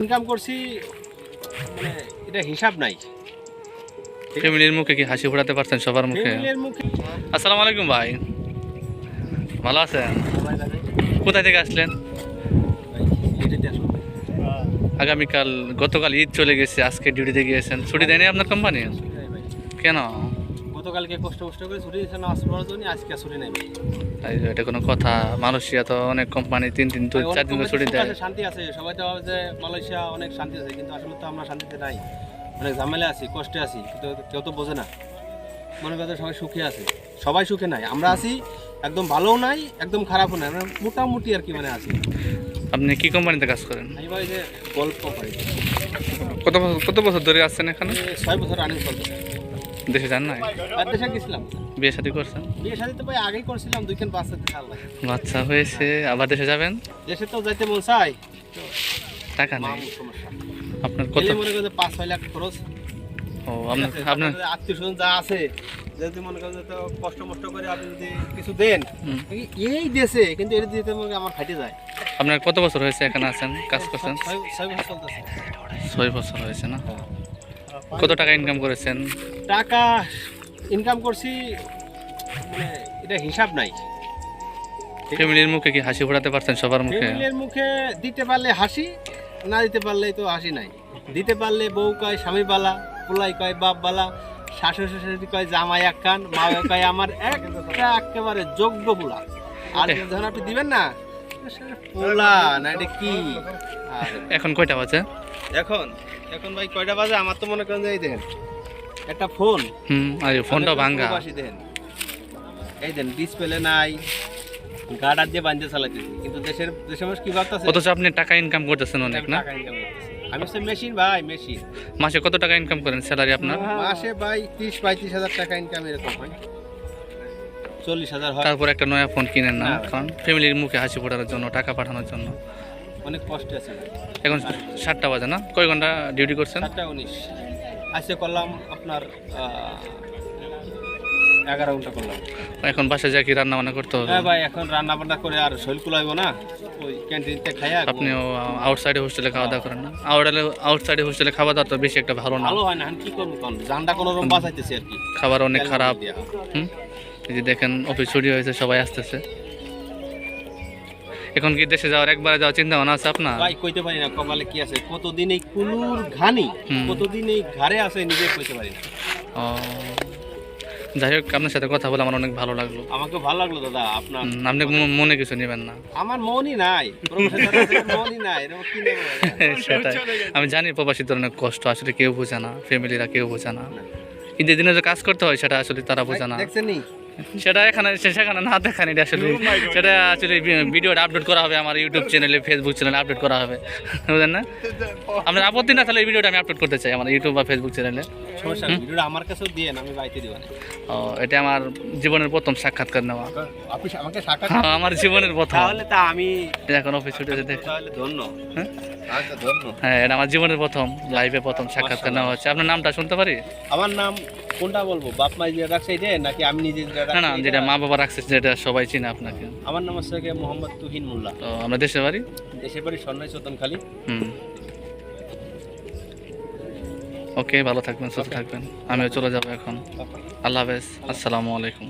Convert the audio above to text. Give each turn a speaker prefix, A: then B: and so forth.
A: Income করছি মানে এটা হিসাব নাই।
B: ফ্যামিলির মুখে কি হাসি ফোটাতে পারছেন সবার মুখে?
A: ফ্যামিলির মুখে
B: আসসালামু আলাইকুম ভাই, ভালো আছেন? কোথায় থেকে আসলেন? আগামীকাল গতকাল ঈদ চলে গেছে, আজকে ডিউটিতে গিয়েছেন, ছুটি দেয়নি আপনার কোম্পানি? কেন?
A: গতকালকে কষ্ট করে ছুটি দিয়েছে না আসবার জন্য, আজকে ছুটি নেই।
B: তাই এটা কোনো কথা? মালয়েশিয়া তো অনেক কোম্পানি 3 তো 4 দিন ছুটি দেয়।
A: শান্তি আছে, সবাই তো ভাবে যে মালয়েশিয়া অনেক শান্তি আছে, কিন্তু আসলে তো আমরা শান্তিতে নাই, অনেক ঝামেলা আছি, কষ্টে আছি, কিন্তু কেউ তো বোঝে না। মনে করতে সবাই সুখে আছে, সবাই সুখে নাই, আমরা আছি একদম ভালোও নাই একদম খারাপও নাই, আমরা মোটামুটি আর কি মানে আছি।
B: আপনি কি কোম্পানিতে কাজ করেন?
A: আমি ভাই যে গল্প কোম্পানি।
B: কত বছর ধরে আসছেন এখানে?
A: 6 বছর রানিং চলতেছে।
B: দেশে যান নাই?
A: আর দেশে গেছিলাম,
B: বিয়ে শাদী করছেন?
A: বিয়ে শাদী তো ভাই আগেই করছিলাম, 2 বাচ্চা আল্লাহ।
B: বাচ্চা হয়েছে, আবার দেশে যাবেন?
A: দেশে তো যাইতে মন চাই,
B: টাকা নেই।
A: সমস্যা
B: আপনার কত?
A: মনে করেন 5-6 লাখ খরচ।
B: ও আপনার
A: আত্মীয় স্বজন যা আছে, যদি মনে করেন তো কষ্ট করে আপনি যদি কিছু দেন এই দেশে, কিন্তু এটা দিতে আমার ফাটে যায়।
B: আপনার কত বছর হয়েছে এখানে আছেন, কাজ করছেন?
A: 6 বছর চলতেছে।
B: 6 বছর হয়েছে না? কত টাকা ইনকাম করেছেন?
A: টাকা ইনকাম করছি মানে এটা হিসাব নাই।
B: ফ্যামিলির মুখে কি হাসি ফোটাতে পারছেন সবার মুখে?
A: ফ্যামিলির মুখে দিতে পারলে হাসি, না দিতে পারলে তো হাসি নাই। দিতে পারলে বউ কয় স্বামী বালা, পোলাই কয় বাপ বালা, শাশুড়ি শাশুড়ি কয় জামাই এক কান, মা কয় আমার একটা একেবারে যোগ্য পোলা। আর যখন আপনি দিবেন না পোলা না, এটা কি?
B: এখন কয়টা বাজে?
A: এখন ভাই কয়টা বাজে? আমার তো মনে করেন যে এই দেখেন একটা ফোন,
B: আর ফোনটা ভাঙা।
A: দেখেন এই দেন ডিসপ্লে নাই, গার্ডার দিয়ে বাঁধতে চালাইতেছি, কিন্তু দেশের মানুষ কি ভাবতেছে?
B: অথচ আপনি টাকা ইনকাম করতেছেন অনেক না?
A: টাকা ইনকাম করতেছি আমি, হচ্ছে মেশিন ভাই, মেশিন।
B: মাসে কত টাকা ইনকাম করেন স্যালারি আপনার?
A: মাসে ভাই 30-35 হাজার টাকা ইনকাম, এরকম হয়, 40,000 হয়।
B: তারপর একটা নয়া ফোন কিনেন না? কারণ ফ্যামিলির মুখে হাসি ফোটানোর জন্য, টাকা পাঠানোর জন্য।
A: অনেক কষ্ট আছে।
B: এখন 7টা বাজে না? কয় ঘন্টা ডিউটি করছেন?
A: 7টা 19। আজকে করলাম আপনার 11 ঘন্টা করলাম।
B: এখন বাসায় যা কি রান্না বান্না করতে হবে?
A: হ্যাঁ ভাই, এখন রান্না বান্না করে আর শরীর কুলাইবো না, ওই ক্যান্টিনতে খাইয়া।
B: আপনিও আউটসাইডে হোস্টেলে খাওয়া দাওয়া করেন না? আউটসাইডে হোস্টেলে খাওয়া দাওয়া তো বেশি একটা ভালো না।
A: ভালো হয় না, কি করবো, কারণ জানটা কোনো রকম বাঁচাইতেছি আর কি।
B: খাবার অনেক খারাপ। এই যে দেখেন অফিস ছুটি হয়েছে, সবাই আসতেছে। এখন কি দেশে যাওয়ার, একবারে যাওয়ার চিন্তা ভাবনা আছে আপনার?
A: ভাই কইতে পারি না কপালে কি আছে, কতদিন এই কুলুর ঘানি, কতদিন এই ঘাড়ে আছে, নিজে কইতে পারি না।
B: ও যাই হোক, আপনার সাথে কথা বলে আমার অনেক ভালো লাগলো।
A: আমাকে ভালো লাগলো দাদা। আপনার
B: আপনি মনে কিছু নেবেন না?
A: আমার মনই নাই, মনই নাই, এরকম কি নেব?
B: সেটাই, আমি জানি প্রবাসীদের অনেক কষ্ট, আসলে কেউ বোঝে না, ফ্যামিলিরা কেউ বোঝে না, কিন্তু দিনে যে কাজ করতে হয় সেটা আসলে তারা বোঝে না।
A: দেখছেন
B: সেটা সেখানে না দেখানি আসলে, সেটা আসলে ভিডিওটা আপলোড করা হবে আমার ইউটিউব চ্যানেলে, ফেসবুক চ্যানেলে আপলোড করা হবে, বুঝলেন না? আপনার আপত্তি না তাহলে এই ভিডিওটা আমি আপলোড করতে চাই আমার ইউটিউব বা ফেসবুক চ্যানেলে।
A: ভিডিওটা আমার কাছেও দিয়ে আমি বাইতে দিব না।
B: ও, এটা আমার জীবনের প্রথম সাক্ষাৎকার নেওয়া।
A: আপনি আমাকে সাক্ষাৎ?
B: আমার জীবনের প্রথম।
A: তাহলে তা আমি
B: এখন অফিস ছুটি আছে,
A: তাহলে ধন্য। আচ্ছা ধন্য।
B: হ্যাঁ, এটা আমার জীবনের প্রথম, লাইভে প্রথম সাক্ষাৎকার নেওয়া হচ্ছে। আপনার নামটা শুনতে পারি?
A: আমার নাম কোনটা বলবো? বাপ মা যে রাখছে এটা, নাকি আমি নিজে
B: না না, যেটা মা বাবা রাখছে, যেটা সবাই চিনে আপনাকে।
A: আমার নাম হচ্ছে মোহাম্মদ তুহিন মোল্লা।
B: তো আমরা দেশের বাড়ি?
A: দেশের বাড়ি সন্ন্যাই চতনখালী।
B: ওকে, ভালো থাকবেন, সুস্থ থাকবেন, আমিও চলে যাবো এখন। আল্লাহ হাফেজ, আসসালামু আলাইকুম।